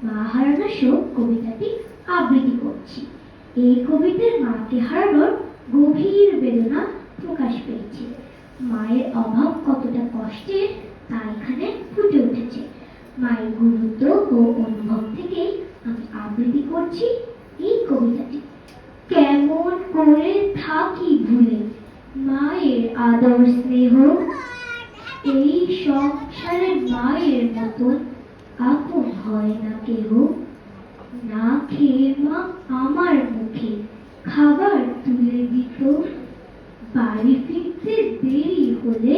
মা হারানো শোক কবিতাটি আবৃত্তি করছি। এই কবিতার মাকে হারানোর গভীর বেদনা প্রকাশ পেয়েছে। মায়ের অভাব কতটা কষ্টের তা এখানে ফুটে উঠেছে। মায়ের গুরুত্ব ও অনুভব থেকে আমি আবৃত্তি করছি এই কবিতাটি। কেমন করে থাকি ভুলে মায়ের আদর স্নেহ, এই সংসারে মায়ের মতন আপন হয় না কেহ। না খেয়ে মা আমার মুখে খাবার তুলে দিত, বাড়ি ফিরতে দেরি হলে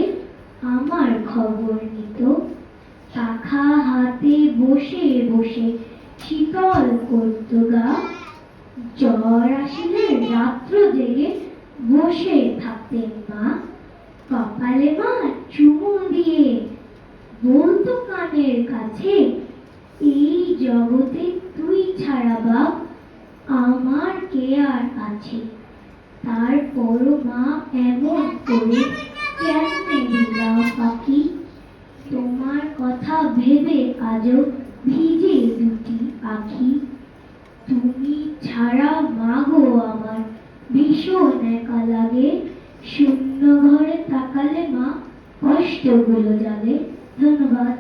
আমার খবর নিত। পাখা হাতে বসে বসে শীতল করত গা, জ্বর আসলে রাত্র জেগে বসে থাকতেন মা। কপালে মা চুমু দিয়ে বলতো কানের কাছে, এই জগতে তুই ছাড়া বাপ আমার কে আর আছে। তারপরও মা এমন করে কেমনে দিলাম পাখি, তোমার কথা ভেবে আজও ভিজে দুটি আখি। তুমি ছাড়া মাগো আমার ভীষণ একা লাগে, শূন্য ঘরে তাকালে মা কষ্টগুলো জাগে। ধন্যবাদ।